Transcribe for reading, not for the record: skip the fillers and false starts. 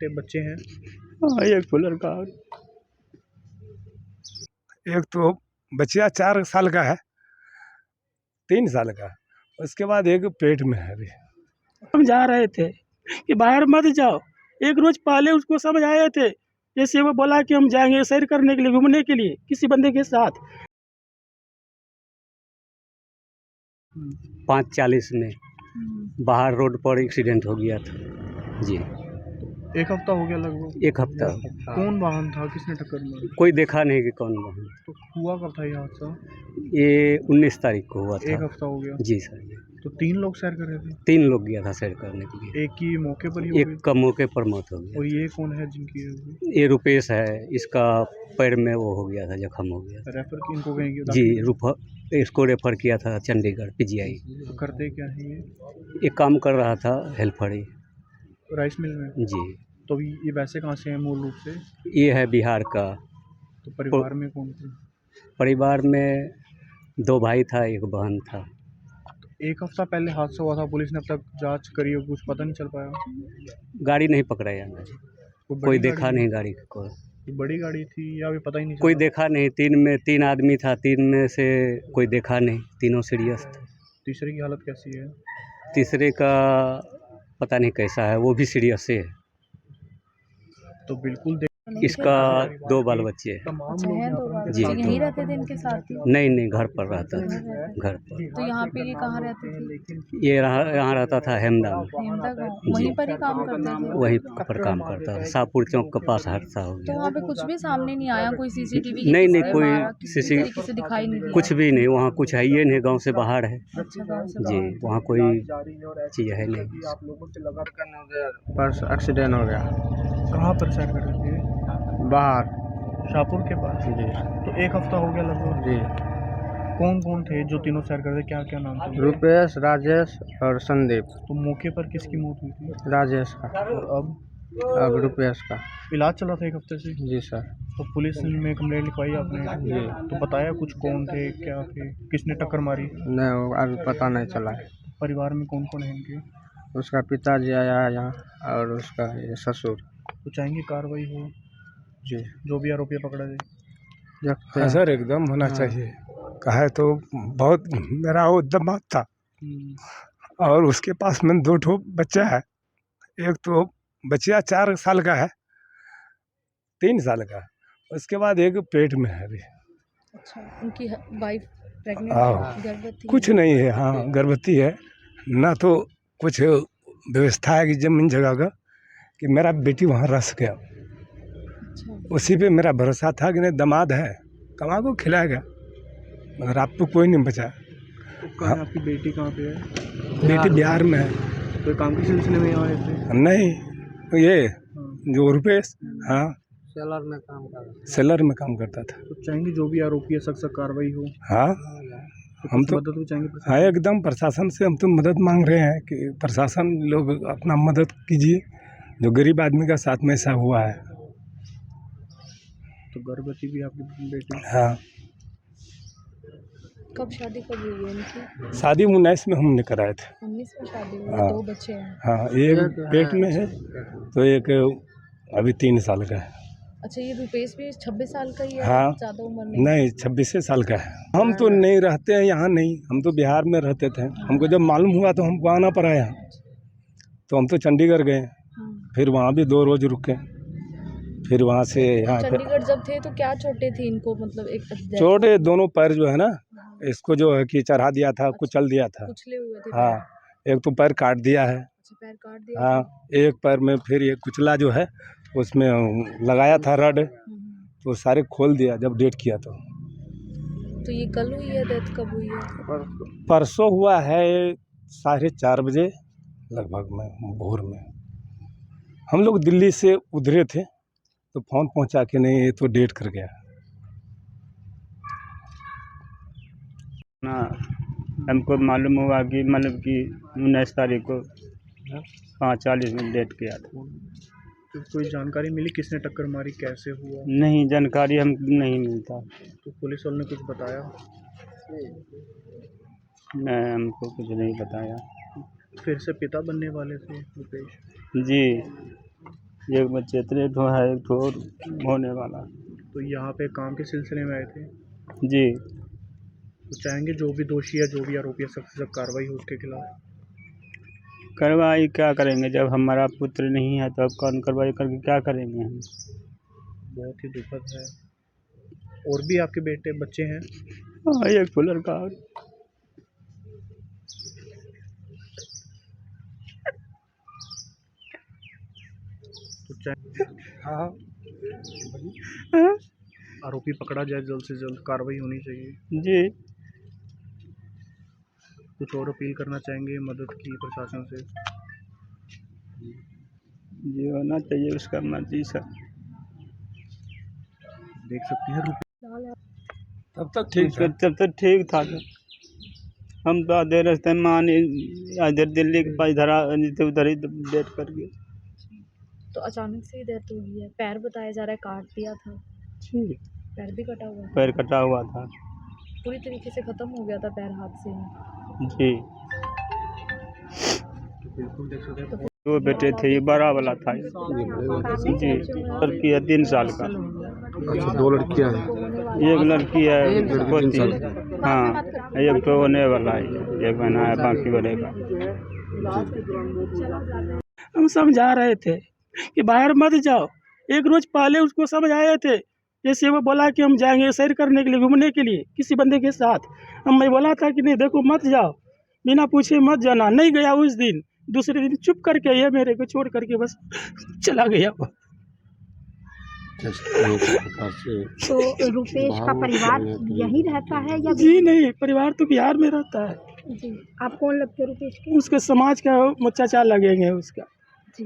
छोटे बच्चे हैं? हाँ, एक लड़का, एक तो बच्चा 4 साल का है, 3 साल का, उसके बाद एक पेट में है अभी। हम जा रहे थे कि बाहर मत जाओ, एक रोज पहले उसको समझाए थे, जैसे वो बोला कि हम जाएंगे सैर करने के लिए, घूमने के लिए किसी बंदे के साथ। 5:40 में बाहर रोड पर एक्सीडेंट हो गया था जी। एक हफ्ता हो गया लगभग। 1 हफ्ता। कौन वाहन था, किसने टक्कर मारी? कोई देखा नहीं कि कौन वाहन। तो हुआ कब था ये हादसा? ये 19 तारीख को हुआ था। 1 हफ्ता हो गया जी सर। तो 3 लोग सैर कर रहे थे? 3 लोग गया था सैर करने के लिए। एक की मौके पर ही हो गई? एक का मौके पर मौत हो गया। और ये कौन है जिनकी है अभी? ये रुपेश है, इसका पैर में वो हो गया था, जख्म हो गया था। रेफर की इनको कहीं जी, इसको रेफर किया था चंडीगढ़ पीजीआई। तो करते क्या है ये? ये काम कर रहा था हेल्पर ही। राइस मिल में? जी। तो ये वैसे कहाँ से है मूल रूप से? ये है बिहार का। तो परिवार में कौन थे? परिवार में 2 भाई था, 1 बहन था। 1 हफ्ता पहले हादसा हुआ था, पुलिस ने अब तक जांच करी हो, कुछ पता नहीं चल पाया? गाड़ी नहीं पकड़ाया, कोई देखा नहीं गाड़ी को। बड़ी गाड़ी थी या अभी पता ही नहीं कोई चला? देखा नहीं। 3 में 3 आदमी था, 3 में से कोई देखा नहीं, तीनों सीरियस थे। तीसरे की हालत कैसी है? तीसरे का पता नहीं कैसा है, वो भी सीरियस है। तो बिल्कुल इसका 2 बाल बच्चे हैं। अच्छा है, 2 बाल जी, बच्चे यहीं रहते थे इनके साथ ही? नहीं घर पर रहता था, घर पर। तो यहाँ पे ये कहाँ रहते थे? ये यहाँ रहता था हेमदा में। हेमदा गाँव, वहीं पर ही काम करते थे? वहीं पर काम करता था, शाहपुर चौक के पास हादसा हो तो गया। वहाँ पे कुछ भी सामने नहीं आया, कोई सीसीटीवी? नहीं कोई सीसी तरीके से दिखाई नहीं दिया? कुछ भी नहीं, वहाँ कुछ है ही नहीं, गाँव से बाहर है अच्छा, गाँव से जी, बाहर। वहाँ कोई चीज़ है नहीं। बस एक्सीडेंट हो गया। कहाँ पर सैर कर रहे थे? बाहर। शाहपुर के पास? जी तो 1 हफ्ता हो गया लगभग। जी। कौन कौन थे जो तीनों सैर कर रहे थे, क्या क्या नाम थे? रुपेश, राजेश और संदीप। तो मौके पर किसकी मौत हुई थी? राजेश का, और अब रुपेश का। इलाज चला था 1 हफ्ते से? जी सर। तो पुलिस में कंप्लेंट लिखवाई आपने? जी। तो बताया कुछ कौन थे, क्या थे, किसने टक्कर मारी? नहीं, वो अभी पता नहीं चला है। परिवार में कौन कौन है इनके? उसका पिताजी आया है यहाँ और उसका ये ससुर। तो चाहेंगे कार्रवाई हो, जी जो भी आरोपी पकड़ा जाए? देखते हाँ हैं। सर, एकदम होना चाहिए। कहा तो बहुत, मेरा वो दामाद था और उसके पास में 2 ठो बच्चा है। एक तो बच्चा 4 साल का है, 3 साल का, उसके बाद एक पेट में है अभी। अच्छा, उनकी वाइफ प्रेग्नेंट हाँ, है, गर्भवती कुछ है? नहीं है। हाँ, गर्भवती है ना, तो कुछ व्यवस्था है कि जमीन जगह का, कि मेरा बेटी वहाँ रह सके। अच्छा, उसी पे मेरा भरोसा था कि नहीं, दामाद है, कमा को खिलाएगा, मगर आपको कोई नहीं बचा। तो कहाँ है आपकी बेटी, कहाँ पे है? बेटी बिहार में है। कोई काम के सिलसिले में यहाँ आए थे? नहीं, ये जो रुपेश, हाँ, सेलर में काम कर रहा सेलर में काम करता था। तो चाहेंगे जो भी आरोपी है सख्त कार्रवाई हो? हाँ, हम तो मदद भी चाहेंगे हाँ, प्रशासन? एकदम प्रशासन से हम तो मदद मांग रहे हैं कि प्रशासन लोग अपना मदद कीजिए, जो गरीब आदमी का साथ में ऐसा हुआ है। तो गर्भवती भी आपकी बेटी? हाँ, कब शादी कब हुई है इनकी? शादी 19 में हमने कराए थे। 19 में शादी हुई है, हाँ। 2 बच्चे हैं? हाँ, एक पेट में है, तो एक अभी 3 साल का है। अच्छा, ये रुपेश भी 26 साल का ही है? हाँ। ज़्यादा उम्र नहीं? नहीं, 26 साल का है। हम तो नहीं रहते हैं यहाँ, नहीं, हम तो बिहार में रहते थे। हमको जब मालूम हुआ तो हमको आना पड़ा यहाँ, तो हम तो चंडीगढ़ गए, फिर वहाँ भी 2 रोज रुके, फिर वहाँ से यहाँ पे। चंडीगढ़ जब थे तो क्या चोटें थी इनको, मतलब एक चोट दोनों पैर जो है ना, इसको जो है कि चढ़ा दिया था, कुचल दिया था। कुचले हुए थे? हाँ, एक तो पैर काट दिया है। अच्छा, पैर काट दिया? हाँ, एक पैर में फिर ये कुचला जो है, उसमें लगाया था रड, तो सारे खोल दिया जब डेट किया तो ये कल हुई है डेथ, कब हुई है? परसों हुआ है 4:30 बजे लगभग में, भोर में। हम लोग दिल्ली से उधरे थे, तो फोन पहुंचा कि नहीं, ये तो डेट कर गया। ना हमको मालूम हुआ कि मतलब कि 19 तारीख को 5:40 में डेट किया था। तो कोई जानकारी मिली किसने टक्कर मारी, कैसे हुआ? नहीं, जानकारी हमको नहीं मिलता। तो पुलिस वालों ने कुछ बताया? नहीं, हमको कुछ नहीं बताया। फिर से पिता बनने वाले थे रुपेश? जी। एक बच्चे इतने ठो है, एक ठो और होने वाला। तो यहाँ पे काम के सिलसिले में आए थे। जी तो चाहेंगे जो भी दोषी है, जो भी आरोपी है, सख्त से सख्त कार्रवाई हो उसके खिलाफ। कार्रवाई क्या करेंगे, जब हमारा पुत्र नहीं है तो अब कौन कार्रवाई करके क्या करेंगे हम। बहुत ही दुखद है। और भी आपके बेटे बच्चे हैं? हाँ, एक तो लड़का और तो चाहे हाँ आरोपी पकड़ा जाए, जल्द से जल्द कार्रवाई होनी चाहिए। जी कुछ और अपील करना चाहेंगे मदद की प्रशासन से? जी होना चाहिए उसका मर्जी सर। देख सकते हैं तब तक ठीक है। तब तक ठीक था सर। हम तो आधे रास्ते में आने इधर दिल्ली के पास उधर ही डेट कर गए। तो अचानक से ही डेथ हो गई है। पैर बताया जा रहा है काट दिया था। जी पैर भी कटा हुआ था। पैर कटा हुआ था। पूरी तरीके से खत्म हो गया था पैर हादसे में। जी बिल्कुल देख सकते हैं। दो बेटे थे, ये बड़ा वाला था जी। लड़की है 3 साल का। अच्छा, 2 लड़कियां हैं। एक लड़की है पोती। हाँ, एक तो होने वाला है, एक महीना है बाकी बढ़ेगा। हम समझा रहे थे कि बाहर मत जाओ। एक रोज पहले उसको समझ आए थे, जैसे वो बोला कि हम जाएंगे सैर करने के लिए, घूमने के लिए किसी बंदे के साथ। मैं बोला था कि नहीं देखो मत जाओ, बिना पूछे मत जाना। नहीं गया उस दिन, दूसरे दिन चुप करके ये मेरे को छोड़ करके बस चला गया वो। तो रुपेश का परिवार यहीं रहता है या? जी नहीं, परिवार तो बिहार में रहता है। जी, आप कौन लगते हो रुपेश के? उसके समाज का चाचा लगेंगे उसका। जी।